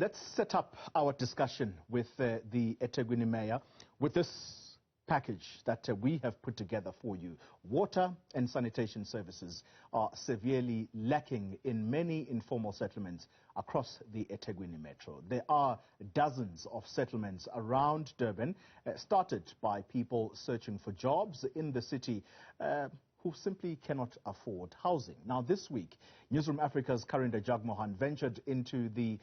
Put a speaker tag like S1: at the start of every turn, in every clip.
S1: let's set up our discussion with the EThekwini Mayor with this package that we have put together for you. Water and sanitation services are severely lacking in many informal settlements across the EThekwini Metro. There are dozens of settlements around Durban, started by people searching for jobs in the city who simply cannot afford housing. Now this week, Newzroom Afrika's Karinda Jagmohan ventured into the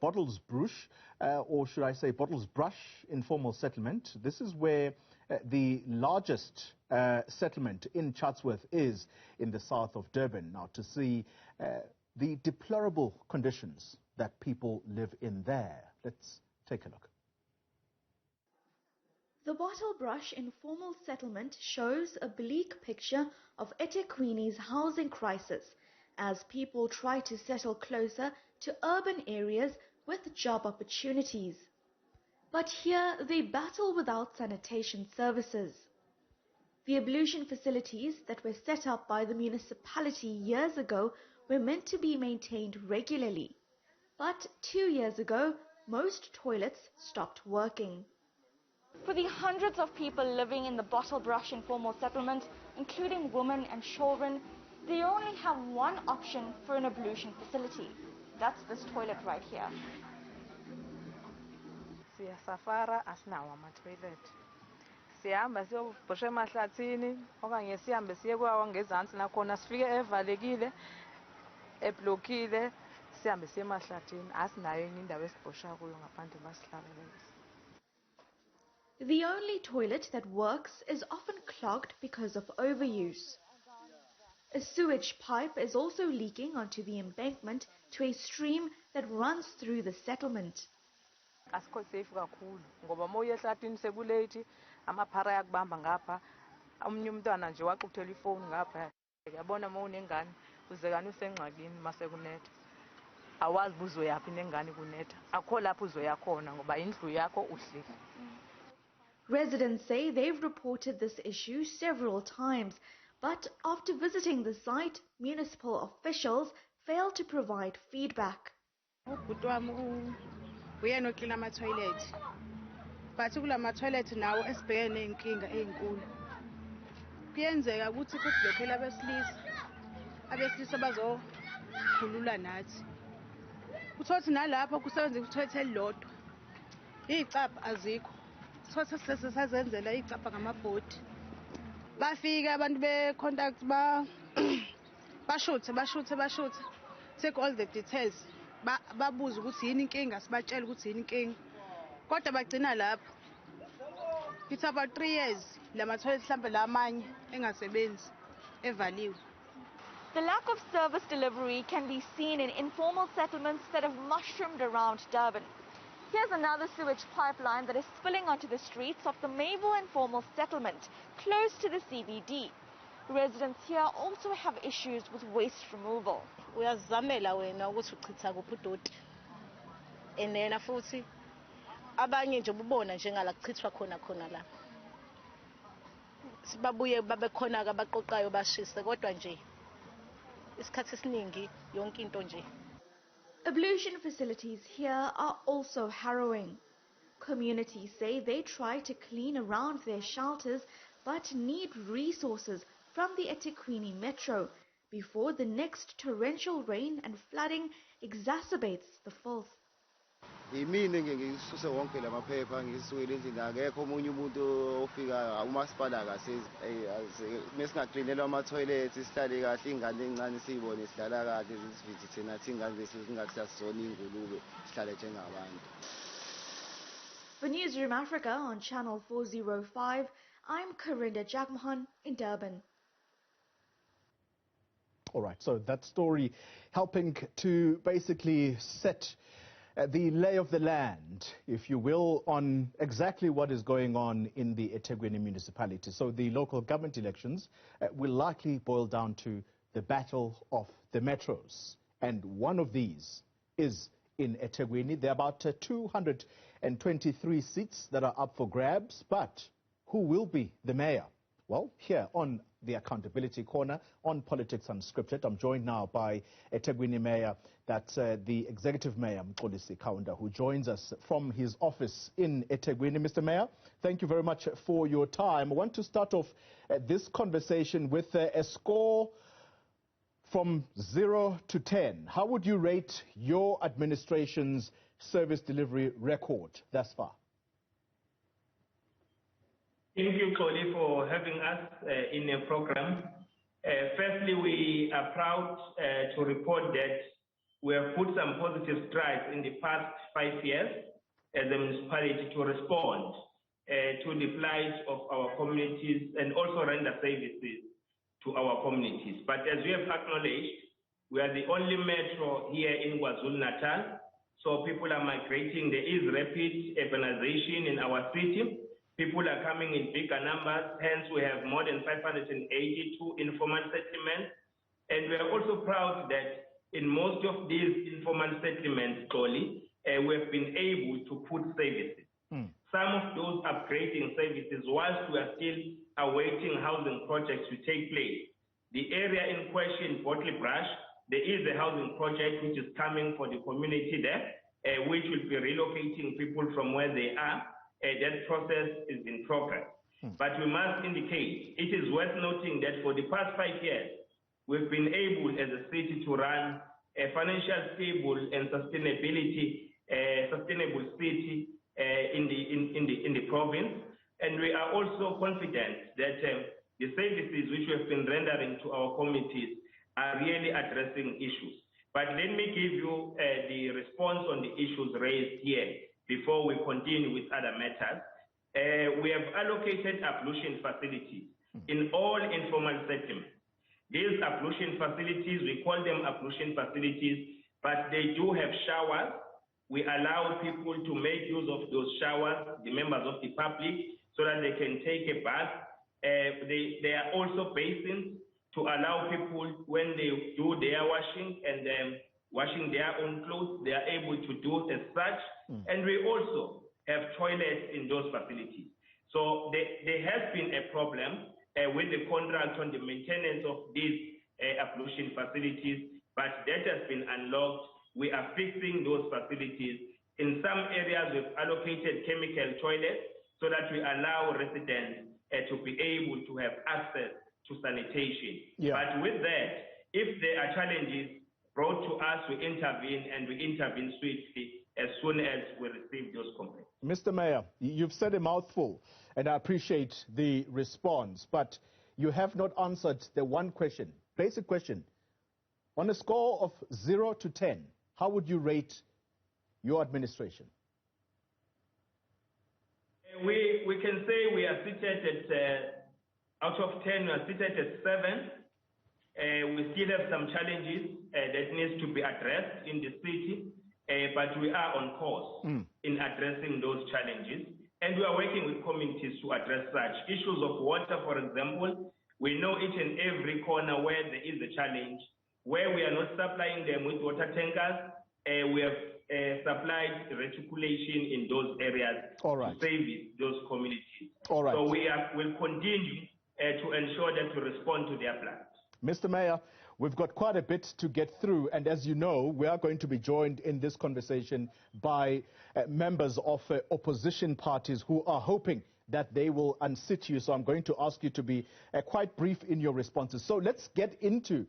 S1: Bottles Brush, or should I say Bottles Brush informal settlement. This is where the largest settlement in Chatsworth is in the south of Durban. Now to see the deplorable conditions that people live in there. Let's take a look.
S2: The Bottle Brush informal settlement shows a bleak picture of eThekwini's housing crisis as people try to settle closer to urban areas with job opportunities. But here they battle without sanitation services. The ablution facilities that were set up by the municipality years ago were meant to be maintained regularly. But 2 years ago, most toilets stopped working. For the hundreds of people living in the Bottle Brush informal settlement, including women and children, they only have one option for an ablution facility. That's this toilet right here.
S3: Siyasafara asinawo ama-toilet. Siyahamba siyobhosha emahlathini okanye sihambe siye kwawo ngezantsi nakhona sifike evalekile, eblokile, sihambe siye emahlathini. Asinayo enye indawo esibhosha kuyo ngaphandle basihlabelele.
S2: The only toilet that works is often clogged because of overuse. A sewage pipe is also leaking onto the embankment to a stream that runs through the settlement.
S3: Asikho safe kakhulu ngoba moya ehlathini sekulate amaphara yakubamba ngapha omnye umntwana nje waxuthela ifoni ngapha yabona mawunengane uzekani usengxakini masekunetha awazi buzoyaphi nengane kunetha akho lapho uzoya khona ngoba indlu yakho uhleli.
S2: Residents say they've reported this issue several times, but after visiting the site, municipal officials failed to provide feedback.
S4: Uyena oklina ama-toilet but kula ma-toilet nawo esibhekene ney'nkinga ey'nkulu. Kuyenzeka ukuthi kublokhela abesilisa bazokhulula nathi. Uthothi nalapho kusebenzisa i-toilet elilodwa. Iy'cabha azikho. Uthothi sesazenzela iy'cabha ngamabhodi. Bafike abantu be-contact bashuthe. Take all the details. Babuza ukuthi yini inkinga sibatshela ukuthi yini inkinga kodwa bagcina lapho. It's about 3 years lama toilet mhlambe lamanye engasebenzi evaliwe.
S2: The lack of service delivery can be seen in informal settlements that have mushroomed around Durban. Here's another sewage pipeline that is spilling onto the streets of the Mayoral informal settlement close to the CBD. Residents here also have issues with waste removal.
S4: Uyazamela wena ukuthi uchitha kuphi udoti. Enena futhi abanye nje ubona njengala kuchithwa khona la. Sibabuye babe khona ka baqoqayo bashise kodwa nje isikhathi esiningi yonke into nje.
S2: Ablution facilities here are also harrowing. Communities say they try to clean around their shelters but need resources from the EThekwini Metro before the next torrential rain and flooding exacerbates the filth.
S5: Yimini ngisuse wonke lamaphepha ngisukele endlini akekho omunye umuntu ofika umasipala akasizi mesingaklinelwa ama-toilets sihlale kahle ingane encane siyibone sidlala kahle sivithithe nathi ingane zethu zingathi sasizona ingulube sihlale njengabantu.
S2: For Newzroom Afrika on Channel 405, I'm Karinda Jagmohan in Durban.
S1: All right, so that story helping to basically set the lay of the land, if you will, on exactly what is going on in the EThekwini municipality. So the local government elections will likely boil down to the battle of the metros. And one of these is in EThekwini. There are about 223 seats that are up for grabs. But who will be the mayor? Well, here on the Accountability Corner on Politics Unscripted. I'm joined now by EThekwini Mayor, that's the Executive Mayor, Mxolisi Kaunda, who joins us from his office in EThekwini. Mr. Mayor, thank you very much for your time. I want to start off this conversation with a score from 0 to 10. How would you rate your administration's service delivery record thus far?
S6: Thank you, Xoli, for having us in a program. Firstly, we are proud to report that we have put some positive strides in the past 5 years as a municipality to respond to the plight of our communities and also render services to our communities. But as we have acknowledged, we are the only metro here in KwaZulu-Natal, so people are migrating. There is rapid urbanization in our city. People are coming in bigger numbers, hence we have more than 582 informal settlements. And we are also proud that in most of these informal settlements, Xoli, we have been able to put services. Some of those upgrading services, whilst we are still awaiting housing projects to take place. The area in question, Bottle Brush, there is a housing project which is coming for the community there, which will be relocating people from where they are. That process is in progress. But we must indicate, it is worth noting that for the past 5 years, we've been able as a city to run a financial stable and sustainable city in the province. And we are also confident that the services which we have been rendering to our communities are really addressing issues. But let me give you the response on the issues raised here before we continue with other matters. We have allocated ablution facilities in all informal settlements. These ablution facilities, we call them ablution facilities, but they do have showers. We allow people to make use of those showers, the members of the public, so that they can take a bath. There are also basins to allow people, when they do their washing and washing their own clothes, they are able to do as such. And we also have toilets in those facilities. So there has been a problem with the contract on the maintenance of these ablution facilities, but that has been unlocked. We are fixing those facilities. In some areas, we've allocated chemical toilets so that we allow residents to be able to have access to sanitation. But with that, if there are challenges brought to us, we intervene, and we intervene swiftly as soon as we receive those complaints. Mr.
S1: Mayor, you've said a mouthful, and I appreciate the response, but you have not answered the one question, basic question. On a score of 0 to 10, how would you rate your administration?
S6: We can say we are seated at, out of 10, we are seated at 7. We still have some challenges that needs to be addressed in the city, but we are on course in addressing those challenges. And we are working with communities to address such issues of water, for example. We know each and every corner where there is a challenge, where we are not supplying them with water tankers. We have supplied reticulation in those areas to service those communities. So we'll continue to ensure that we respond to their plans.
S1: Mr. Mayor, we've got quite a bit to get through, and as you know, we are going to be joined in this conversation by members of opposition parties who are hoping that they will unseat you. So I'm going to ask you to be quite brief in your responses. So let's get into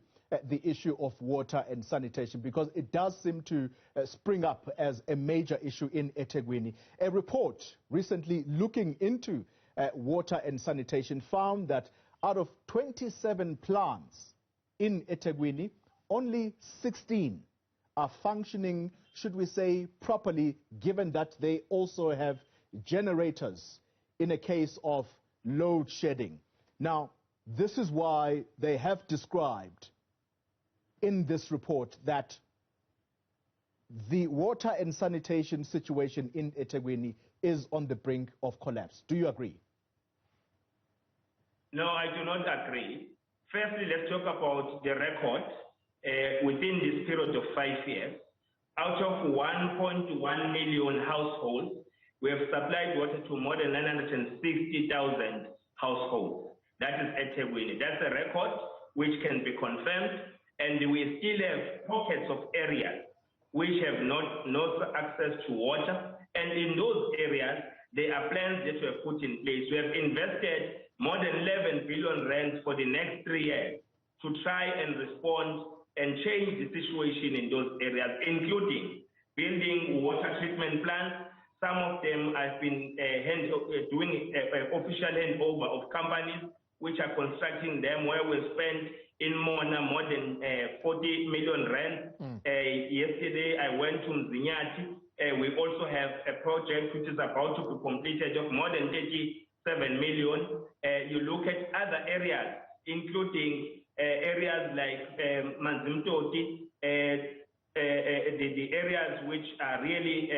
S1: the issue of water and sanitation, because it does seem to spring up as a major issue in EThekwini. A report recently looking into water and sanitation found that out of 27 plants in EThekwini, only 16 are functioning, should we say, properly, given that they also have generators in a case of load shedding. Now, this is why they have described in this report that the water and sanitation situation in EThekwini is on the brink of collapse. Do you agree?
S6: No, I do not agree. Firstly, let's talk about the record within this period of 5 years. Out of 1.1 million households, we have supplied water to more than 960,000 households. that is EThekwini. That's a record which can be confirmed, and we still have pockets of areas which have no access to water, and in those areas, there are plans that we have put in place. We have invested more than 11 billion rands for the next 3 years to try and respond and change the situation in those areas, including building water treatment plants. Some of them have been doing official handover of companies which are constructing them, where we spent in Mona more than 40 million rand. Yesterday, I went to Mzinyati. We also have a project which is about to be completed of more than 37 million. You look at other areas, including areas like Manzimtoti, the areas which are really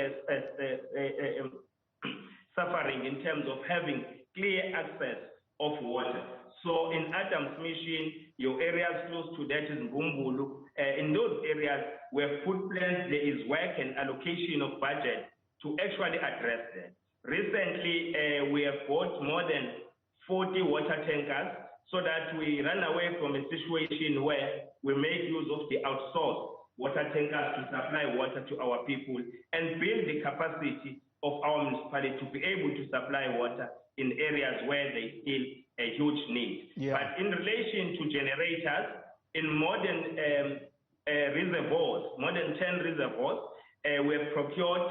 S6: suffering in terms of having clear access of water. So in Adam's mission, your areas close to that is Mbumbulu. In those areas, we have put plans, there is work and allocation of budget to actually address that. Recently, we have bought more than 40 water tankers so that we run away from a situation where we make use of the outsourced water tankers to supply water to our people and build the capacity of our municipality to be able to supply water in areas where there is still a huge need. But in relation to generators, in more than reservoirs, more than 10 reservoirs, we have procured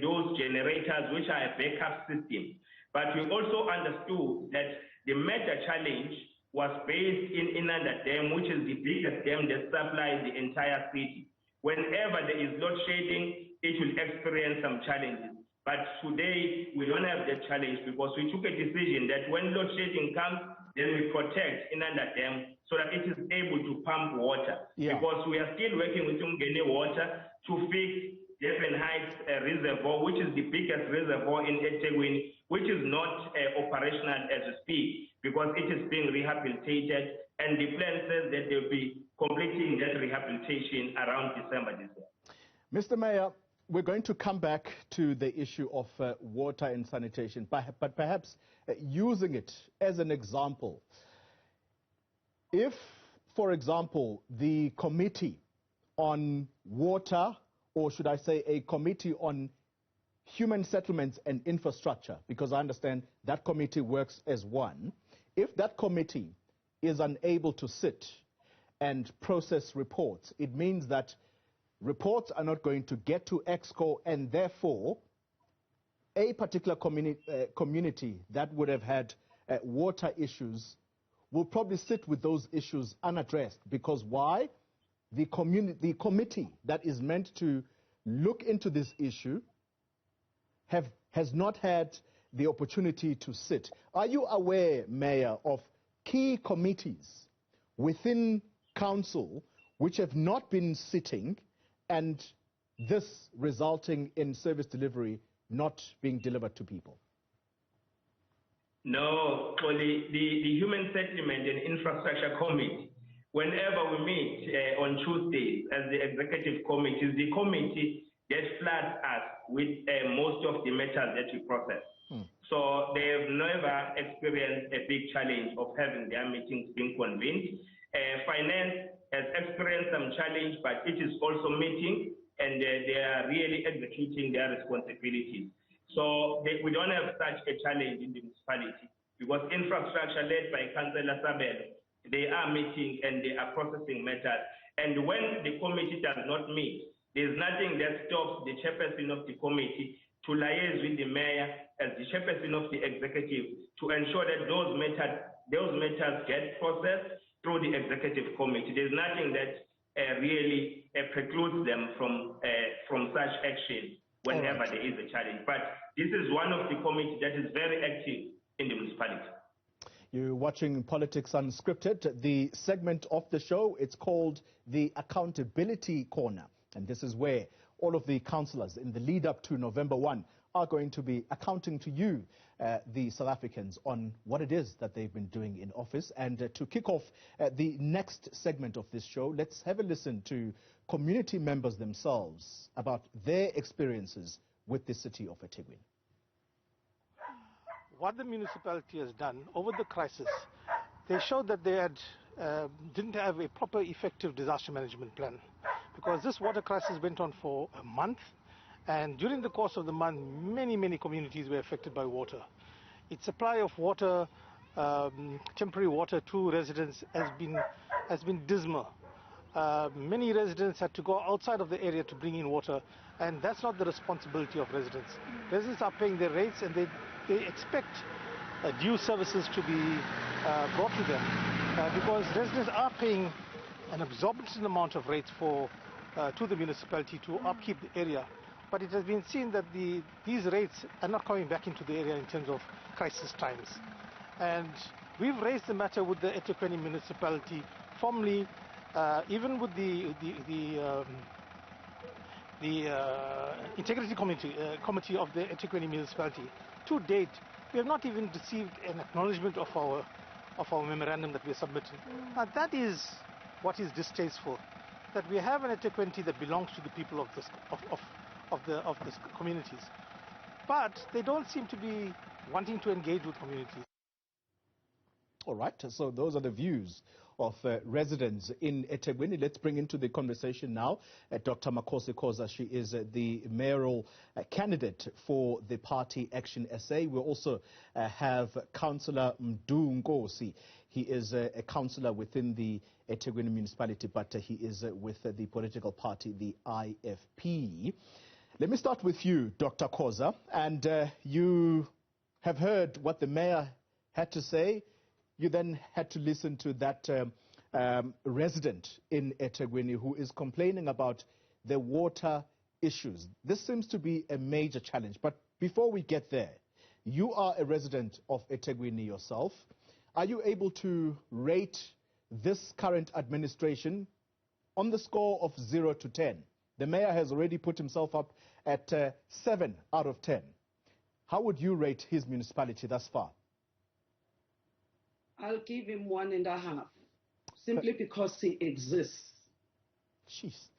S6: those generators which are a backup system. But we also understood that the major challenge was based in Inanda Dam, which is the biggest dam that supplies the entire city. Whenever there is load shedding, it will experience some challenges. But today, we don't have that challenge because we took a decision that when load shedding comes, then we protect Inanda Dam so that it is able to pump water. Because we are still working with Umgene Water to fix Devon Heights Reservoir, which is the biggest reservoir in EThekwini, which is not operational as we speak, because it is being rehabilitated, and the plan says that they'll be completing that rehabilitation around December this year.
S1: Mr. Mayor, we're going to come back to the issue of water and sanitation, but perhaps using it as an example. If, for example, the committee on water, or should I say a committee on human settlements and infrastructure, because I understand that committee works as one, if that committee is unable to sit and process reports, it means that reports are not going to get to EXCO, and therefore a particular community that would have had water issues will probably sit with those issues unaddressed. Because why? The committee that is meant to look into this issue has not had the opportunity to sit. Are you aware, Mayor, of key committees within council which have not been sitting, and this resulting in service delivery not being delivered to people?
S6: No, Xoli, the Human Settlement and Infrastructure Committee, whenever we meet on Tuesdays as the executive committee, is the committee that floods us with most of the matters that we process. So they have never experienced a big challenge of having their meetings being convened. Finance has experienced some challenge, but it is also meeting, and they are really executing their responsibilities. So we don't have such a challenge in the municipality, because infrastructure led by Councillor Sabelo, they are meeting and they are processing matters. And when the committee does not meet, there's nothing that stops the chairperson of the committee to liaise with the mayor as the chairperson of the executive to ensure that those matters get processed through the executive committee. There's nothing that really precludes them from such action whenever there is a challenge. But this is one of the committees that is very active in the municipality.
S1: You're watching Politics Unscripted, the segment of the show. It's called the Accountability Corner. And this is where all of the councillors in the lead up to November 1 are going to be accounting to you, the South Africans, on what it is that they've been doing in office. And to kick off the next segment of this show, let's have a listen to community members themselves about their experiences with the city of EThekwini.
S7: what the municipality has done over the crisis, they showed that they didn't have a proper effective disaster management plan, because this water crisis went on for a month, and during the course of the month many communities were affected by water. Its supply of water, temporary water to residents has been dismal. Many residents had to go outside of the area to bring in water, and that's not the responsibility of residents. Residents are paying their rates, and they expect due services to be brought to them, because residents are paying an exorbitant amount of rates to the municipality to upkeep the area. But it has been seen that these rates are not coming back into the area in terms of crisis times. And we've raised the matter with the EThekwini municipality formally, even with the integrity committee of the EThekwini municipality. To date, we have not even received an acknowledgement of our memorandum that we are submitting. Now that is what is distasteful, that we have an EThekwini that belongs to the people of the communities, but they don't seem to be wanting to engage with communities.
S1: All right, so those are the views of residents in EThekwini. Let's bring into the conversation now Dr. Makhosi Khoza. She is the mayoral candidate for the party Action SA. We also have Councillor Nkosi. He is a councillor within the EThekwini municipality, but he is with the political party, the IFP. Let me start with you, Dr. Khoza, and you have heard what the mayor had to say. You then had to listen to that resident in EThekwini who is complaining about the water issues. This seems to be a major challenge. But before we get there, you are a resident of EThekwini yourself. Are you able to rate this current administration on the score of 0 to 10? The mayor has already put himself up at 7 out of 10. How would you rate his municipality thus far?
S8: I'll give him 1.5, simply because he exists.
S1: Jeez.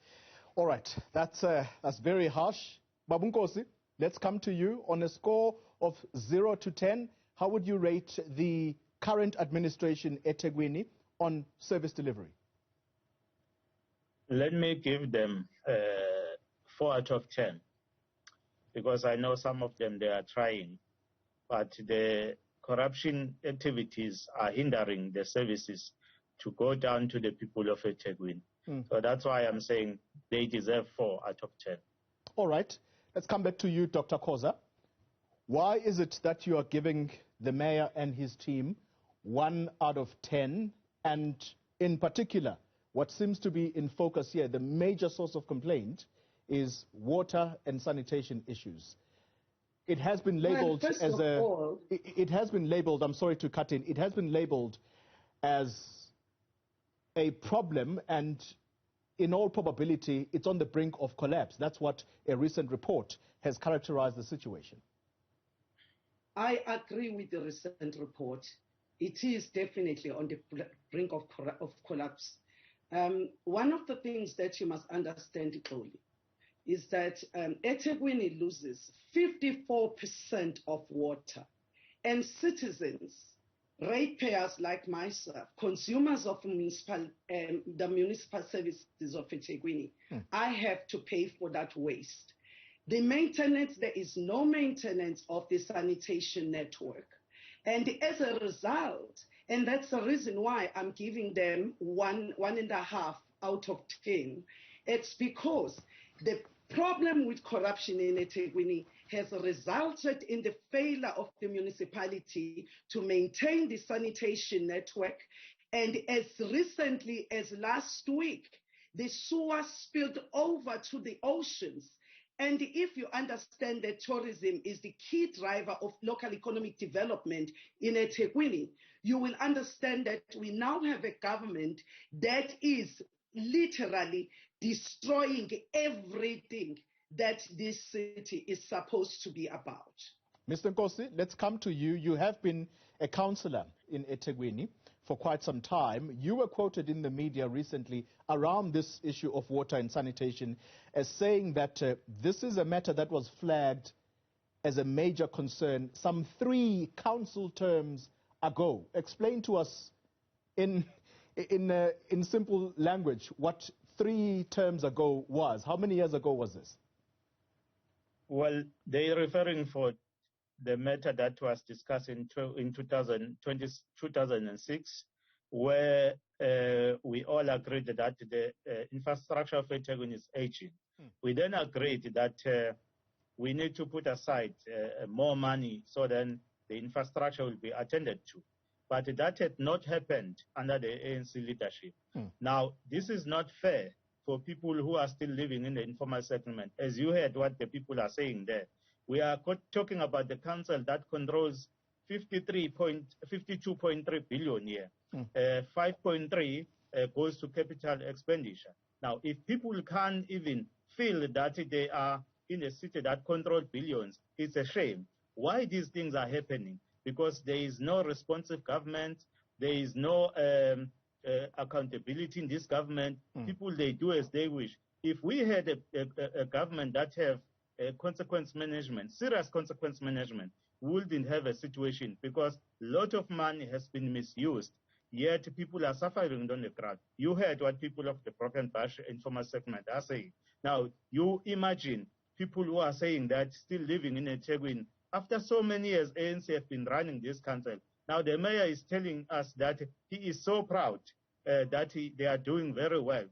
S1: All right, that's very harsh. Babu Nkosi, let's come to you. On a score of 0 to 10, how would you rate the current administration EThekwini on service delivery?
S9: Let me give them 4 out of 10, because I know some of them, they are trying, but the corruption activities are hindering the services to go down to the people of EThekwini. So that's why I'm saying they deserve 4 out of 10. All
S1: right. Let's come back to you, Dr. Khoza. Why is it that you are giving the mayor and his team 1 out of 10? And in particular, what seems to be in focus here, the major source of complaint is water and sanitation issues. It has been labeled it has been labeled, I'm sorry to cut in, it has been labeled as a problem, and in all probability, it's on the brink of collapse. That's what a recent report has characterized the situation.
S8: I agree with the recent report. It is definitely on the brink of collapse. One of the things that you must understand, Xoli, is that EThekwini loses 54% of water, and citizens, ratepayers like myself, consumers of the municipal services of EThekwini, I have to pay for that waste. The maintenance, there is no maintenance of the sanitation network. And as a result, and that's the reason why I'm giving them 1.5 out of 10, it's because the problem with corruption in EThekwini has resulted in the failure of the municipality to maintain the sanitation network. And as recently as last week, the sewer spilled over to the oceans. And if you understand that tourism is the key driver of local economic development in EThekwini, you will understand that we now have a government that is literally destroying everything that this city is supposed to be about.
S1: Mr. Nkosi, let's come to you. You have been a councillor in EThekwini for quite some time. You were quoted in the media recently around this issue of water and sanitation as saying that this is a matter that was flagged as a major concern some 3 council terms ago. Explain to us in simple language what 3 terms ago was. How many years ago was this?
S9: Well, they're referring for the matter that was discussed in 2006, where we all agreed that the infrastructure of EThekwini is aging. We then agreed that we need to put aside more money so then the infrastructure will be attended to. But that had not happened under the ANC leadership. Now, this is not fair for people who are still living in the informal settlement. As you heard what the people are saying there, we are talking about the council that controls 52.3 billion here. 5.3 goes to capital expenditure. Now, if people can't even feel that they are in a city that controls billions, it's a shame. Why these things are happening? Because there is no responsive government, there is no accountability in this government. People, they do as they wish. If we had a government that have consequence management, serious consequence management, we wouldn't have a situation, because a lot of money has been misused, yet people are suffering on the ground. You heard what people of the Broken Bush informal segment are saying. Now, you imagine people who are saying that still living in EThekwini, after so many years, ANC have been running this council. Now the mayor is telling us that he is so proud that they are doing very well.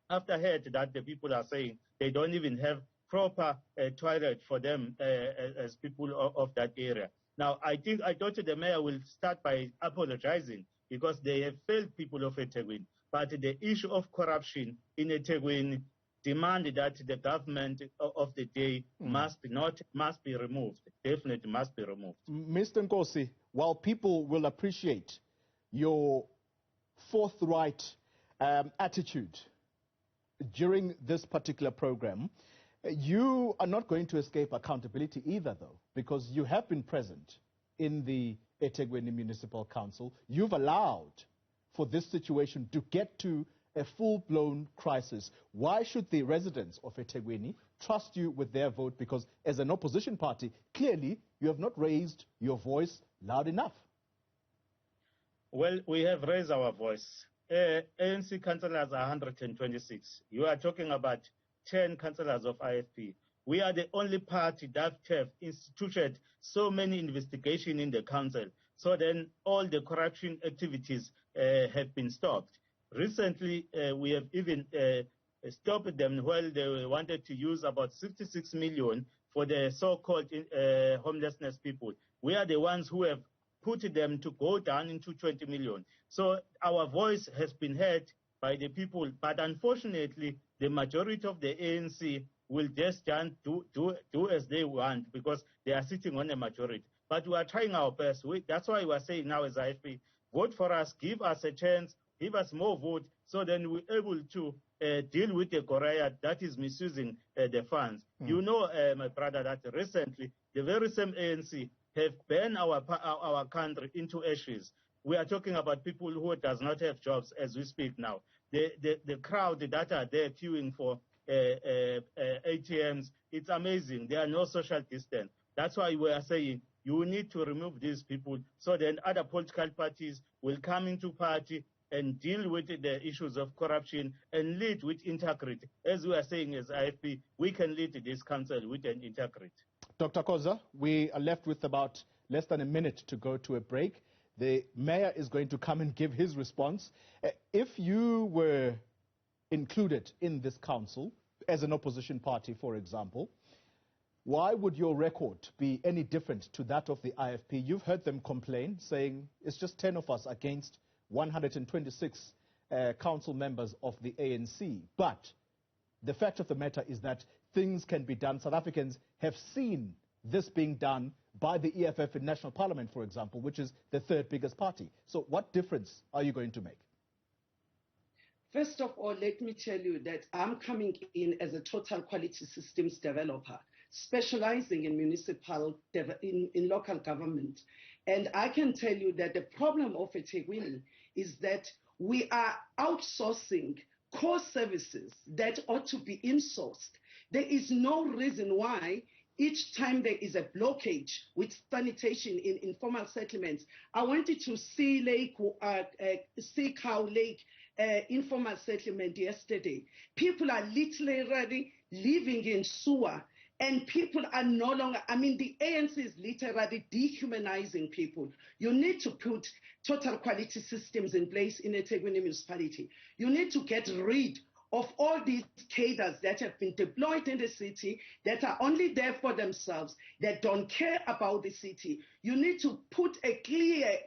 S9: After heard that the people are saying they don't even have proper toilet for them as people of that area. Now, I thought the mayor will start by apologizing because they have failed people of EThekwini. But the issue of corruption in EThekwini demand that the government of the day must be removed. Definitely must be removed.
S1: Mr. Nkosi, while people will appreciate your forthright attitude during this particular program, you are not going to escape accountability either, though, because you have been present in the EThekwini Municipal Council. You've allowed for this situation to get to a full-blown crisis. Why should the residents of EThekwini trust you with their vote? Because as an opposition party, clearly you have not raised your voice loud enough.
S9: Well, we have raised our voice. ANC councillors are 126. You are talking about 10 councillors of IFP. We are the only party that have instituted so many investigations in the council. So then all the corruption activities have been stopped. Recently, we have even stopped them while they wanted to use about 66 million for the so-called homelessness people. We are the ones who have put them to go down into 20 million. So our voice has been heard by the people, but unfortunately, the majority of the ANC will just do as they want because they are sitting on a majority. But we are trying our best. That's why we are saying now as IFP, vote for us, give us a chance, give us more vote, so then we're able to deal with the Korea that is misusing the funds. You know, my brother, that recently the very same ANC have burned our country into ashes. We are talking about people who does not have jobs as we speak now. The crowd that are there queuing for ATMs, it's amazing. There are no social distance. That's why we are saying you need to remove these people so then other political parties will come into party and deal with the issues of corruption and lead with integrity. As we are saying as IFP, we can lead this council with an integrity.
S1: Dr. Khoza, we are left with about less than a minute to go to a break. The mayor is going to come and give his response. If you were included in this council as an opposition party, for example, why would your record be any different to that of the IFP? You've heard them complain, saying it's just 10 of us against 126 council members of the ANC. But the fact of the matter is that things can be done. South Africans have seen this being done by the EFF in National Parliament, for example, which is the 3rd biggest party. So what difference are you going to make?
S8: First of all, let me tell you that I'm coming in as a total quality systems developer, specializing in in local government. And I can tell you that the problem of EThekwini is that we are outsourcing core services that ought to be insourced. There is no reason why each time there is a blockage with sanitation in informal settlements. I wanted to see Cow Lake informal settlement yesterday. People are literally living in sewer, and people are no longer, the ANC is literally dehumanizing people. You need to put total quality systems in place in EThekwini municipality. You need to get rid of all these cadres that have been deployed in the city, that are only there for themselves, that don't care about the city. You need to put a clear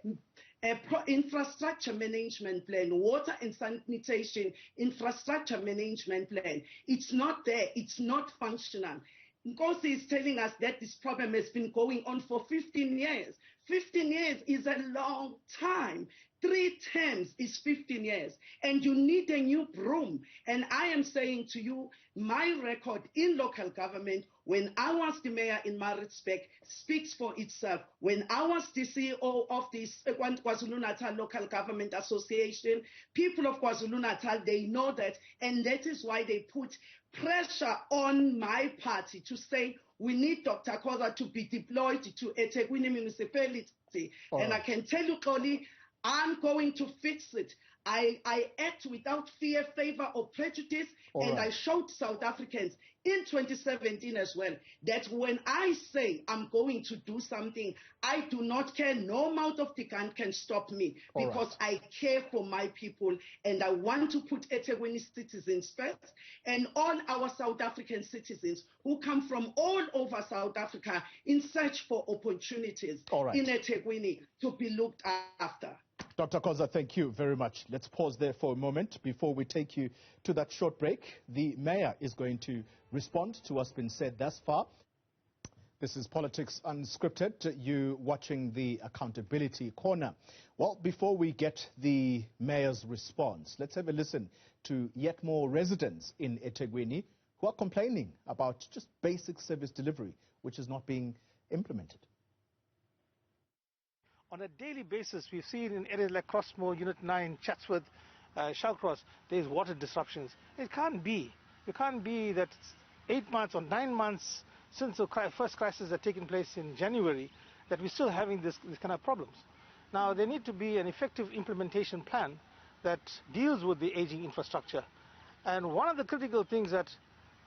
S8: infrastructure management plan, water and sanitation infrastructure management plan. It's not there. It's not functional. Nkosi is telling us that this problem has been going on for 15 years. 15 years is a long time. 3 terms is 15 years. And you need a new broom. And I am saying to you, my record in local government, when I was the mayor in Maritzburg, speaks for itself. When I was the CEO of the KwaZulu-Natal Local Government Association, people of KwaZulu-Natal, they know that. And that is why they put pressure on my party to say we need Dr. Khoza to be deployed to EThekwini municipality. And I can tell you, Xoli, I'm going to fix it. I act without fear, favor, or prejudice, I showed South Africans in 2017 as well that when I say I'm going to do something, I do not care. No mouth of the gun can stop me because I care for my people, and I want to put EThekwini citizens first, and all our South African citizens who come from all over South Africa in search for opportunities in EThekwini to be looked after.
S1: Dr. Khoza, thank you very much. Let's pause there for a moment before we take you to that short break. The mayor is going to respond to what's been said thus far. This is Politics Unscripted. You watching the Accountability Corner. Well, before we get the mayor's response, let's have a listen to yet more residents in EThekwini who are complaining about just basic service delivery, which is not being implemented.
S7: On a daily basis, we've seen in areas like Crossmoor, Unit 9, Chatsworth, Shawcross, there's water disruptions. It can't be. It can't be that 8 months or 9 months since the first crisis had taken place in January that we're still having this kind of problems. Now, there needs to be an effective implementation plan that deals with the aging infrastructure. And one of the critical things that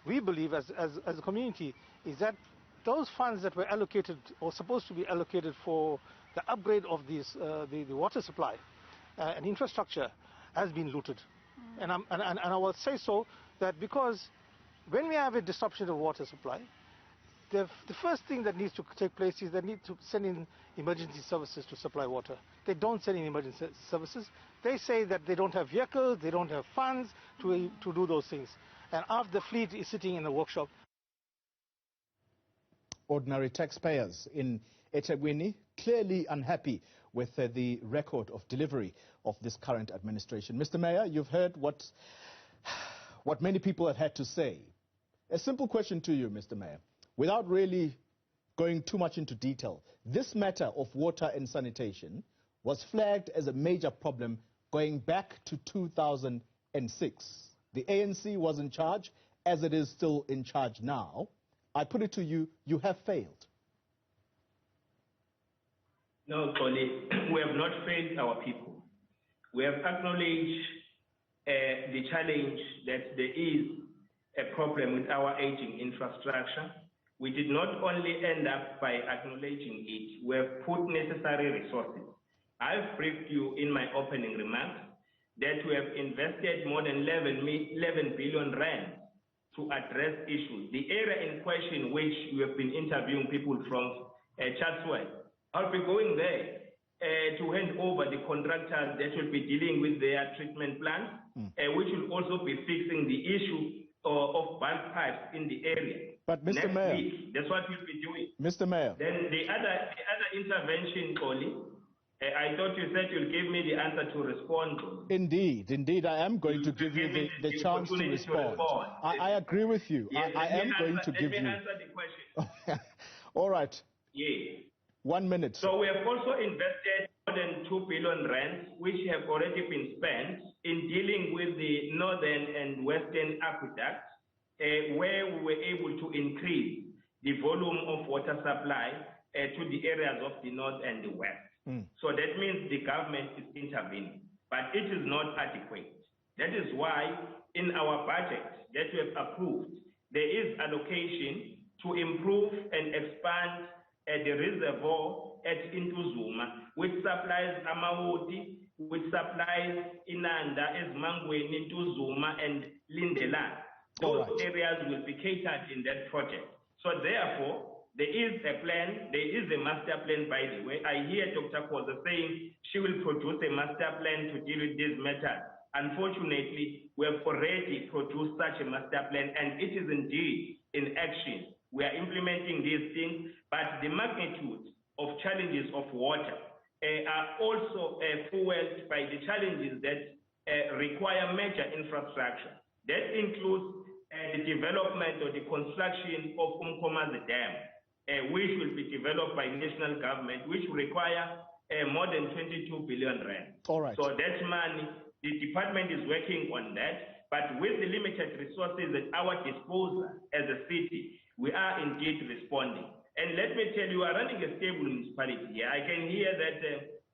S7: we believe as a community is that those funds that were allocated or supposed to be allocated for the upgrade of these, the water supply and infrastructure has been looted. And I will say so that because when we have a disruption of water supply, the first thing that needs to take place is they need to send in emergency services to supply water. They don't send in emergency services. They say that they don't have vehicles, they don't have funds to do those things. And half the fleet is sitting in the workshop.
S1: Ordinary taxpayers in EThekwini clearly unhappy with the record of delivery of this current administration. Mr. Mayor, you've heard what many people have had to say. A simple question to you, Mr. Mayor, without really going too much into detail. This matter of water and sanitation was flagged as a major problem going back to 2006. The ANC was in charge, as it is still in charge now. I put it to you, you have failed.
S6: No, Xoli, we have not failed our people. We have acknowledged the challenge that there is a problem with our aging infrastructure. We did not only end up by acknowledging it, we have put necessary resources. I've briefed you in my opening remarks that we have invested more than 11 billion rand to address issues. The area in question, which we have been interviewing people from Chatsworth, I'll be going there to hand over the contractors that will be dealing with their treatment plants, which will also be fixing the issue of bulk pipes in the area.
S1: But Mr.
S6: Next
S1: Mayor,
S6: week, that's what we'll be doing.
S1: Mr. Mayor.
S6: Then the other intervention, Xoli, I thought you said you'll give me the answer to respond.
S1: Indeed, I am going to give you the chance to respond. I agree with you.
S6: Yes,
S1: I am going to give you.
S6: Let me answer the question.
S1: All right.
S6: Yes.
S1: 1 minute.
S6: So we have also invested more than 2 billion rand, which have already been spent in dealing with the northern and western aqueducts, where we were able to increase the volume of water supply to the areas of the north and the west. So that means the government is intervening, but it is not adequate. That is why in our budget that we have approved, there is allocation to improve and expand the reservoir at Newzroom, which supplies Amawoti, which supplies Inanda, Ezmangweni, Newzroom, and Lindeland. Those areas will be catered in that project. So therefore, there is a plan, there is a master plan, by the way. I hear Dr. Khoza saying she will produce a master plan to deal with this matter. Unfortunately, we have already produced such a master plan, and it is indeed in action. We are implementing these things, but the magnitude of challenges of water are also fueled by the challenges that require major infrastructure. That includes the development or the construction of Umkomazi Dam, which will be developed by national government, which will require more than 22 billion rand.
S1: All right.
S6: So that money, the department is working on that, but with the limited resources at our disposal as a city, we are indeed responding. And let me tell you, we are running a stable municipality here. I can hear that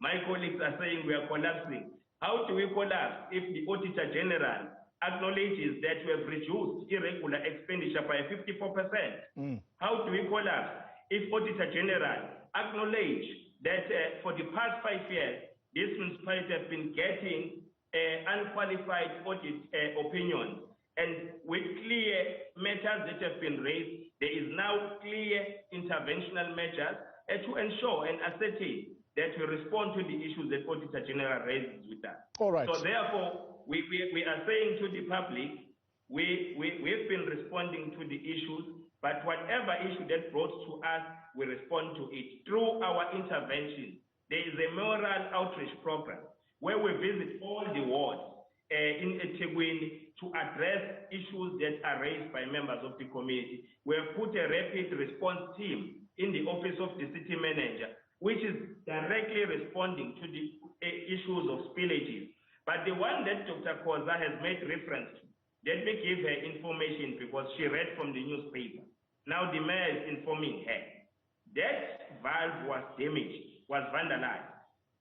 S6: my colleagues are saying we are collapsing. How do we collapse if the Auditor General acknowledges that we have reduced irregular expenditure by 54%? How do we collapse if Auditor General acknowledge that for the past 5 years, this municipality has been getting unqualified audit opinions, and with clear matters that have been raised, there is now clear interventional measures to ensure and ascertain that we respond to the issues that Auditor General raises with us.
S1: All right.
S6: So therefore, we are saying to the public, we've been responding to the issues, but whatever issue that brought to us, we respond to it through our intervention. There is a Mayoral outreach program where we visit all the wards in EThekwini to address issues that are raised by members of the community. We have put a rapid response team in the office of the city manager, which is directly responding to the issues of spillages. But the one that Dr. Khoza has made reference to, let me give her information because she read from the newspaper. Now the mayor is informing her. That valve was damaged, was vandalized.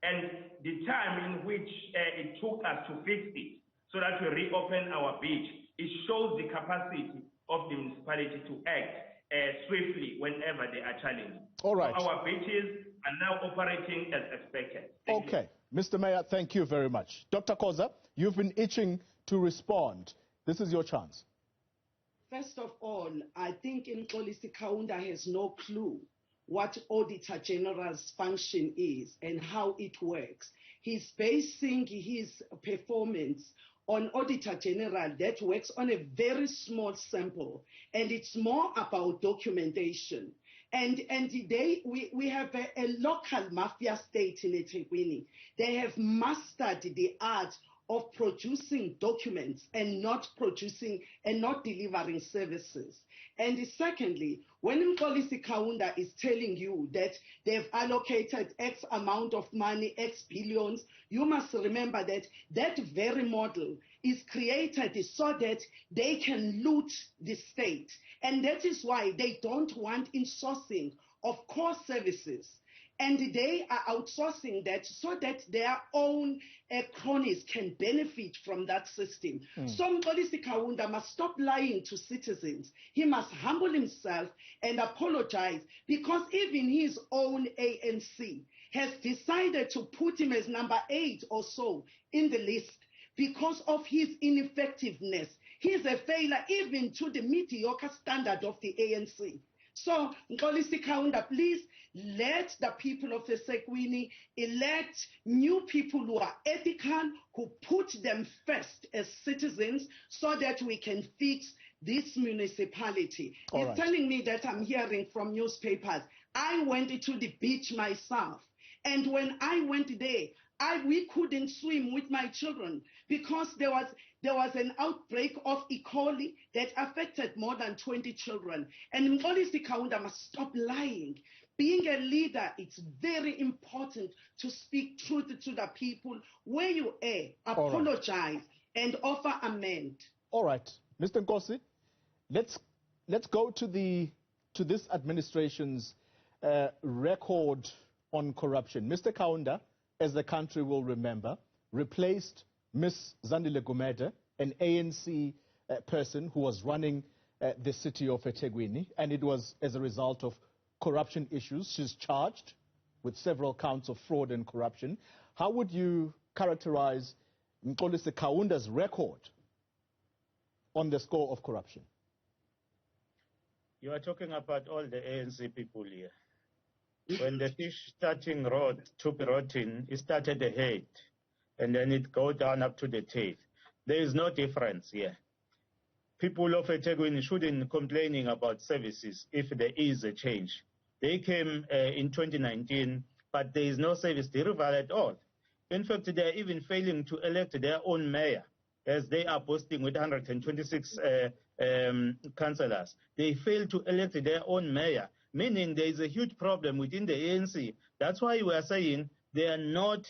S6: And the time in which it took us to fix it so that we reopen our beach, it shows the capacity of the municipality to act swiftly whenever they are challenged.
S1: All right.
S6: So our beaches are now operating as expected.
S1: Okay. Mr. Mayor, thank you very much. Dr. Khoza, you've been itching to respond. This is your chance.
S8: First of all, I think Mxolisi Kaunda has no clue what Auditor General's function is and how it works. He's basing his performance on Auditor General that works on a very small sample, and it's more about documentation. And we have a local mafia state in EThekwini. They have mastered the art of producing documents and not delivering services. And secondly, when Mxolisi Kaunda is telling you that they've allocated X amount of money, X billions, you must remember that that very model is created so that they can loot the state. And that is why they don't want insourcing of core services. And they are outsourcing that so that their own cronies can benefit from that system. So Mxolisi Kaunda must stop lying to citizens. He must humble himself and apologize, because even his own ANC has decided to put him as number 8 or so in the list because of his ineffectiveness. He's a failure even to the mediocre standard of the ANC. So, Mxolisi Kaunda, please let the people of EThekwini elect new people who are ethical, who put them first as citizens, so that we can fix this municipality. He's telling me that I'm hearing from newspapers. I went to the beach myself, and when I went there, we couldn't swim with my children because there was an outbreak of E. coli that affected more than 20 children. And Mxolisi Kaunda must stop lying. Being a leader, it's very important to speak truth to the people. Where you are, apologize and offer amend.
S1: All right. Mr. Nkosi, let's go to the to this administration's record on corruption. Mr. Kaunda, as the country will remember, replaced Ms. Zandile Gumede, an ANC person who was running the city of EThekwini, and it was as a result of corruption issues. She's charged with several counts of fraud and corruption. How would you characterize Mxolisi Kaunda's record on the score of corruption?
S9: You are talking about all the ANC people here. When the fish starting rot to be rotten, it started the head, and then it go down up to the tail. There is no difference here. People of EThekwini shouldn't complaining about services if there is a change. They came in 2019, but there is no service delivered at all. In fact, they are even failing to elect their own mayor, as they are boasting with 126 councillors. They fail to elect their own mayor, meaning there is a huge problem within the ANC. That's why we are saying they are not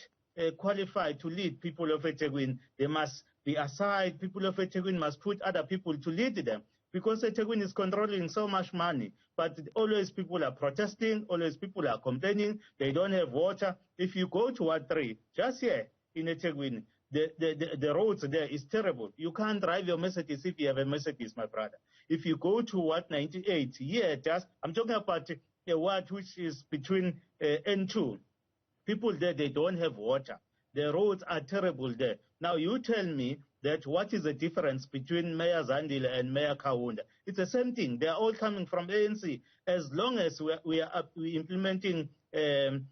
S9: qualified to lead people of EThekwini. They must be aside. People of EThekwini must put other people to lead them, because EThekwini is controlling so much money. But always people are protesting, always people are complaining, they don't have water. If you go to Ward 3, just here in EThekwini, the roads there is terrible. You can't drive your Mercedes if you have a Mercedes, my brother. If you go to Ward 98, I'm talking about a ward which is between N2. People there, they don't have water. The roads are terrible there. Now you tell me that what is the difference between Mayor Zandile and Mayor Kaunda? It's the same thing. They are all coming from ANC. As long as we are implementing the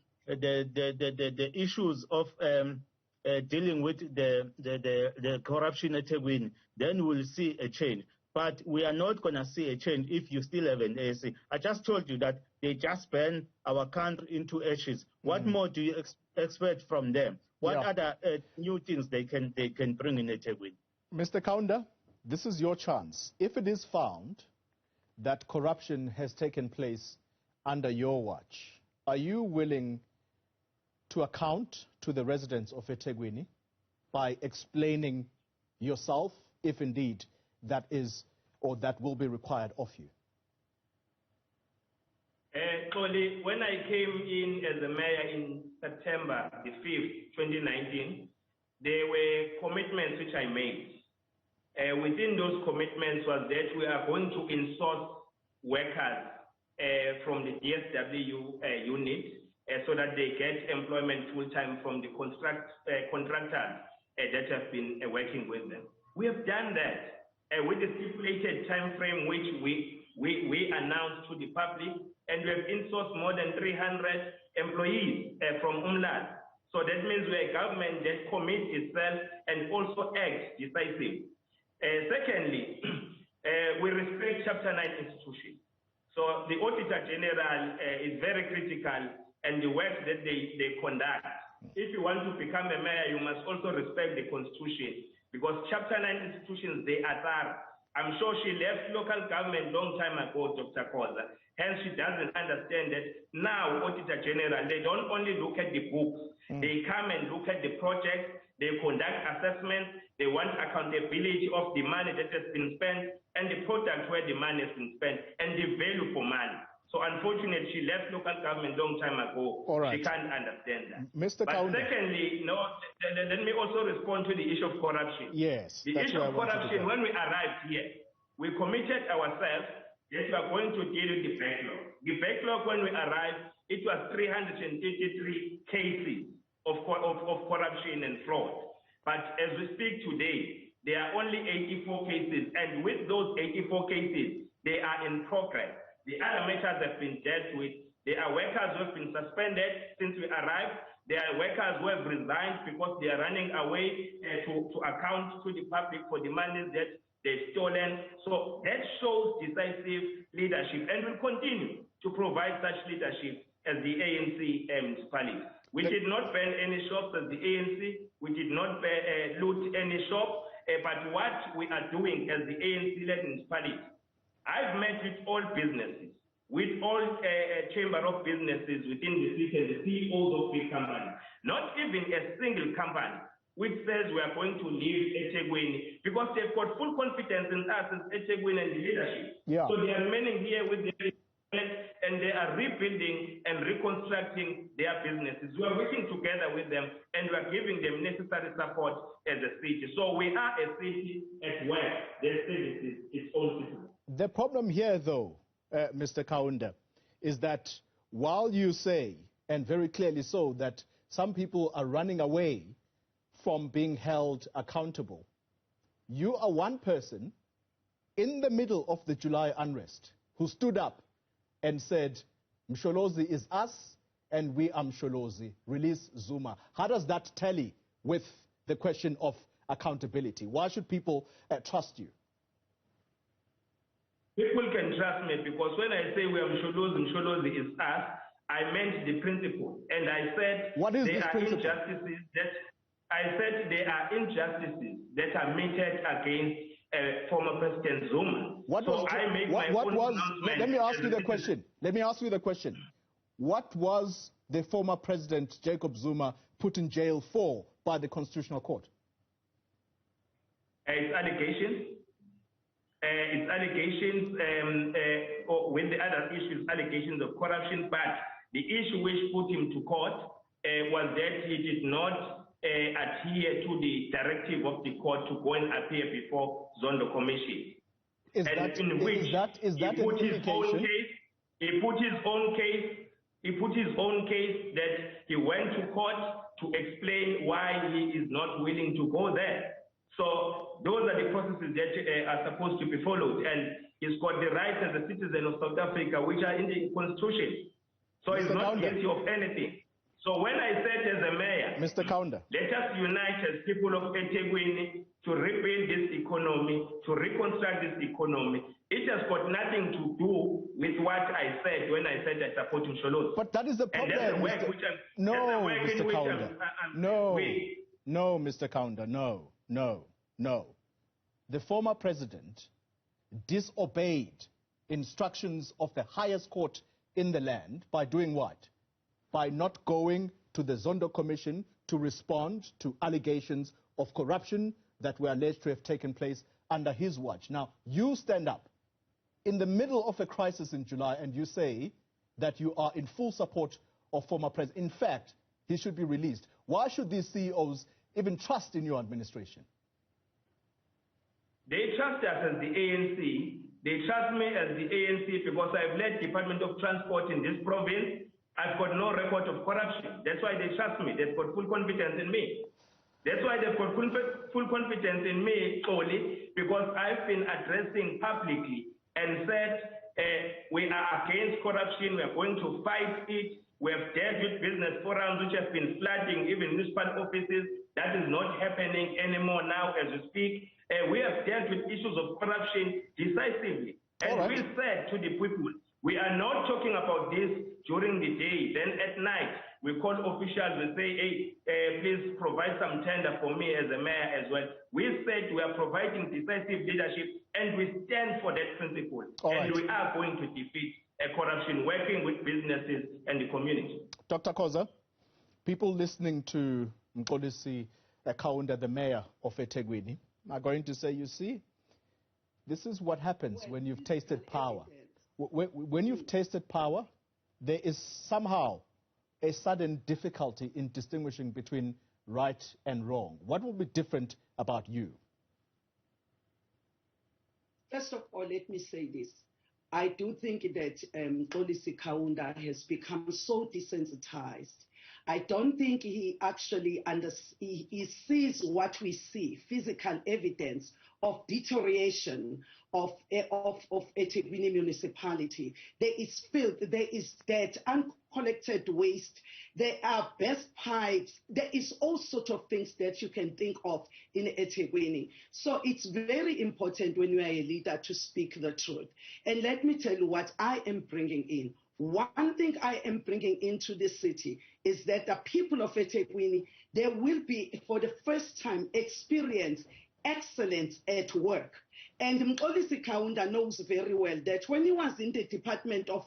S9: issues of dealing with the corruption at EThekwini, then we'll see a change. But we are not going to see a change if you still have an ANC. I just told you that they just burn our country into ashes. What more do you expect from them? What other new things they can bring in EThekwini?
S1: Mr. Kaunda, this is your chance. If it is found that corruption has taken place under your watch, are you willing to account to the residents of EThekwini by explaining yourself, if indeed that is or that will be required of you?
S6: Xoli, when I came in as a mayor in September the 5th, 2019, there were commitments which I made. Within those commitments was that we are going to insource workers from the DSTV unit so that they get employment full-time from the contractors that have been working with them. We have done that with the stipulated time frame which we announced to the public, and we have insourced more than 300 employees from Umland. So that means we're a government that commits itself and also acts decisive. Secondly, we respect Chapter 9 institutions. So the Auditor General is very critical and the work that they conduct. If you want to become a mayor, you must also respect the Constitution, because Chapter 9 institutions, they are thorough. I'm sure she left local government long time ago, Dr. Khoza. Hence, she doesn't understand that now, Auditor General, they don't only look at the books. They come and look at the project. They conduct assessments. They want accountability of the money that has been spent and the product where the money has been spent and the value for money. So unfortunately, she left local government long time ago.
S1: All right.
S6: She can't understand that.
S1: Mr.
S6: But
S1: Kaunda.
S6: secondly, let me also respond to the issue of corruption.
S1: Yes.
S6: The issue of corruption, when we arrived here, we committed ourselves that we are going to deal with the backlog. The backlog, when we arrived, it was 333 cases of corruption and fraud. But as we speak today, there are only 84 cases. And with those 84 cases, they are in progress. The other matters have been dealt with. There are workers who have been suspended since we arrived. There are workers who have resigned because they are running away to account to the public for the money that they've stolen. So that shows decisive leadership, and will continue to provide such leadership as the ANC municipality. We did not burn any shops as the ANC. We did not loot any shop. But what we are doing as the ANC-led municipality, I've met with all businesses, with all chamber of businesses within the city and the CEOs of big companies. Not even a single company which says we are going to leave EThekwini, because they've got full confidence in us as EThekwini and the leadership. Yeah. So they are remaining here with the and they are rebuilding and reconstructing their businesses. We are working together with them, and we are giving them necessary support as a city. So we are a city at work that services its own citizens.
S1: The problem here, though, Mr. Kaunda, is that while you say, and very clearly so, that some people are running away from being held accountable, you are one person in the middle of the July unrest who stood up and said, Mxolisi is us and we are Mxolisi. Release Zuma. How does that tally with the question of accountability? Why should people trust you?
S6: People can trust me because when I say we are Mxolisi, Mxolisi is us, I meant the principle. And I said
S1: what is
S6: there
S1: this
S6: are
S1: principle?
S6: Injustices that I said there are injustices that are meted against former President Zuma. Let
S1: me ask you the question. Let me ask you the question. What was the former President Jacob Zuma put in jail for by the Constitutional Court?
S6: It's allegations. It's allegations with the other issues, allegations of corruption. But the issue which put him to court was that he did not adhere to the directive of the court to go and appear before Zondo Commission. He put his own case that he went to court to explain why he is not willing to go there. So those are the processes that are supposed to be followed, and he's got the rights as a citizen of South Africa, which are in the Constitution. So he's not guilty of anything. So when I said as a mayor,
S1: Mr. Kaunda,
S6: let us unite as people of EThekwini to rebuild this economy, to reconstruct this economy, it has got nothing to do with what I said when I said I support Mxolisi.
S1: But that is the problem, Mr. Kaunda. No, Mr. Kaunda, no. The former president disobeyed instructions of the highest court in the land by doing what? By not going to the Zondo Commission to respond to allegations of corruption that were alleged to have taken place under his watch. Now, you stand up in the middle of a crisis in July and you say that you are in full support of former president. In fact, he should be released. Why should these CEOs even trust in your administration?
S6: They trust us as the ANC. They trust me as the ANC because I've led Department of Transport in this province. I've got no record of corruption. That's why they trust me. They've got full confidence in me. That's why they've got full confidence in me, Xoli, because I've been addressing publicly and said we are against corruption. We are going to fight it. We have dealt with business forums which have been flooding even municipal offices. That is not happening anymore now as we speak. We have dealt with issues of corruption decisively. And we said to the people, we are not talking about this during the day. Then at night, we call officials and say, hey, please provide some tender for me as a mayor as well. We said we are providing decisive leadership and we stand for that principle. And we are going to defeat corruption, working with businesses and the community.
S1: Dr. Khoza, people listening to Mxolisi Kaunda, the mayor of EThekwini, are going to say, you see, this is what happens when you've tasted power. When you've tasted power, there is somehow a sudden difficulty in distinguishing between right and wrong. What will be different about you?
S8: First of all, let me say this. I do think that Mxolisi Kaunda has become so desensitized. I don't think he actually he sees what we see, physical evidence of deterioration of EThekwini municipality. There is filth, there is debt, uncollected waste, there are best pipes, there is all sorts of things that you can think of in EThekwini. So it's very important when you are a leader to speak the truth. And let me tell you what I am bringing in. One thing I am bringing into this city is that the people of EThekwini, they will be, for the first time, experience excellence at work. And Mxolisi Kaunda knows very well that when he was in the Department of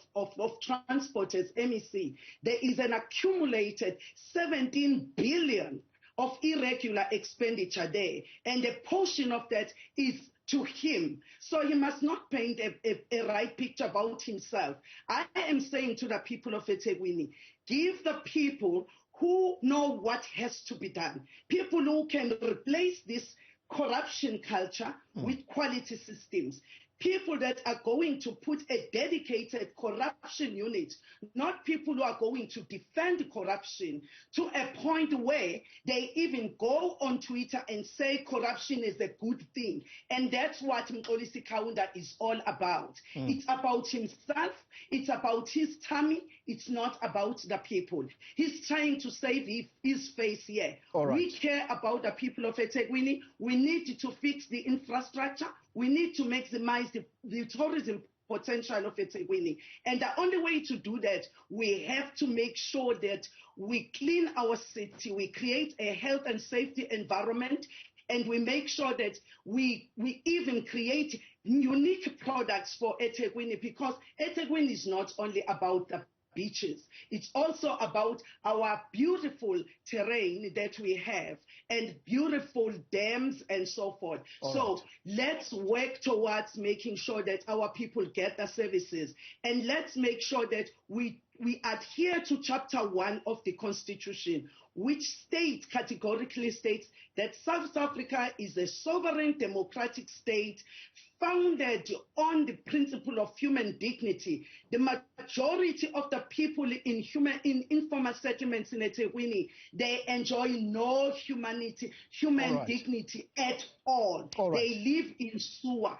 S8: Transport as MEC, there is an accumulated 17 billion of irregular expenditure there. And a portion of that is to him. So he must not paint a right picture about himself. I am saying to the people of EThekwini, give the people who know what has to be done, people who can replace this corruption culture with quality systems. People that are going to put a dedicated corruption unit, not people who are going to defend corruption to a point where they even go on Twitter and say corruption is a good thing. And that's what Mxolisi Kaunda is all about. It's about himself, it's about his tummy, it's not about the people. He's trying to save his face here.
S1: Right.
S8: We care about the people of EThekwini. We need to fix the infrastructure. We need to maximize the tourism potential of EThekwini. And the only way to do that, we have to make sure that we clean our city, we create a health and safety environment, and we make sure that we even create unique products for EThekwini, because EThekwini is not only about the beaches. It's also about our beautiful terrain that we have and beautiful dams and so forth. Let's work towards making sure that our people get the services, and let's make sure that we adhere to Chapter 1 of the Constitution, which categorically states that South Africa is a sovereign democratic state founded on the principle of human dignity. The majority of the people in informal settlements in EThekwini, they enjoy no human dignity at all. They live in sewer.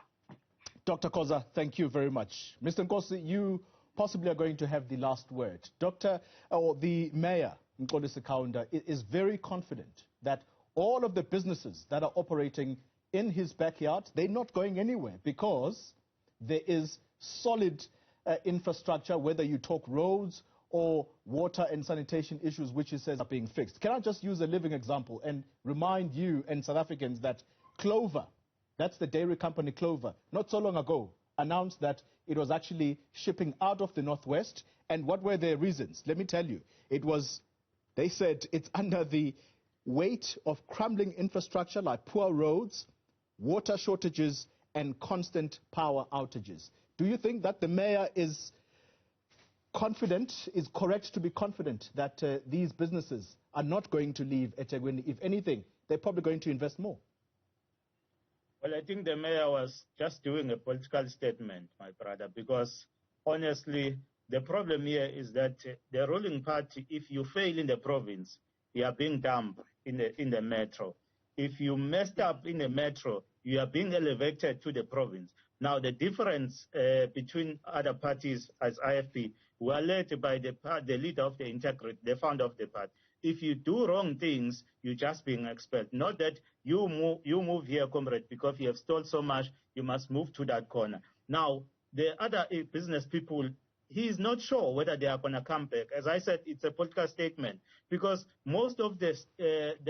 S1: Dr. Khoza, thank you very much. Mr. Nkosi, you possibly are going to have the last word. The Mayor, Mxolisi Kaunda, is very confident that all of the businesses that are operating in his backyard, they're not going anywhere because there is solid infrastructure, whether you talk roads or water and sanitation issues, which he says are being fixed. Can I just use a living example and remind you and South Africans that Clover, that's the dairy company Clover, not so long ago announced that it was actually shipping out of the Northwest. And what were their reasons? Let me tell you. They said it's under the weight of crumbling infrastructure like poor roads, water shortages, and constant power outages. Do you think that the mayor is correct to be confident that these businesses are not going to leave EThekwini? If anything, they're probably going to invest more.
S9: Well, I think the mayor was just doing a political statement, my brother, because honestly, the problem here is that the ruling party, if you fail in the province, you are being dumped in the metro. If you messed up in the metro, you are being elevated to the province. Now, the difference between other parties as IFP, who are led by the leader of the integrity, the founder of the party. If you do wrong things, you're just being expelled. Not that you move here, comrade, because you have stole so much, you must move to that corner. Now, the other business people, he is not sure whether they are going to come back. As I said, it's a political statement because most of the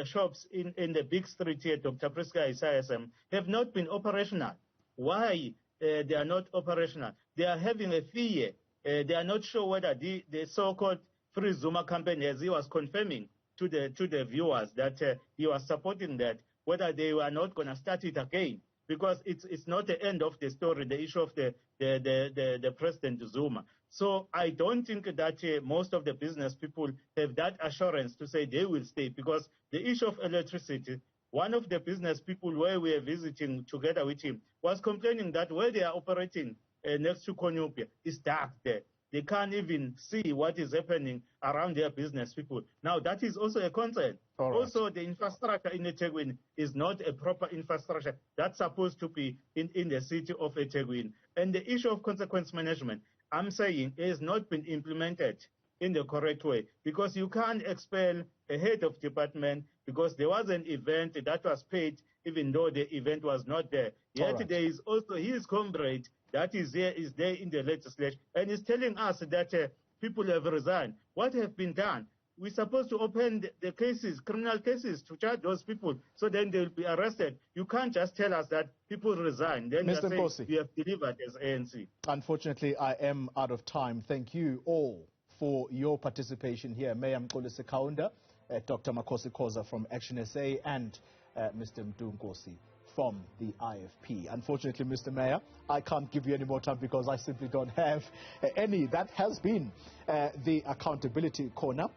S9: shops in the big street here, Dr. Priska Isayasem, have not been operational. Why they are not operational? They are having a fear. They are not sure whether the so-called Free Zuma campaign, as he was confirming to the viewers that he was supporting that, whether they were not going to start it again. Because it's not the end of the story, the issue of the President Zuma. So I don't think that most of the business people have that assurance to say they will stay, because the issue of electricity, one of the business people where we are visiting together with him was complaining that where they are operating next to Konyupia is dark there. They can't even see what is happening around their business people. Now, that is also a concern. Right. Also, the infrastructure in EThekwini is not a proper infrastructure that's supposed to be in the city of EThekwini. And the issue of consequence management, I'm saying, has not been implemented in the correct way, because you can't expel a head of department because there was an event that was paid even though the event was not there. Yet right. There is also his comrade that is there in the legislation, and is telling us that people have resigned. What have been done? We're supposed to open the cases, criminal cases, to charge those people, so then they'll be arrested. You can't just tell us that people resign. Then
S1: Mr. Nkosi,
S9: you have delivered as ANC.
S1: Unfortunately, I am out of time. Thank you all for your participation here. Mayor Mxolisi Kaunda, Dr. Makhosi Khoza from Action SA, and Mr. Nkosi from the IFP. Unfortunately, Mr. Mayor, I can't give you any more time because I simply don't have any. That has been the Accountability Corner.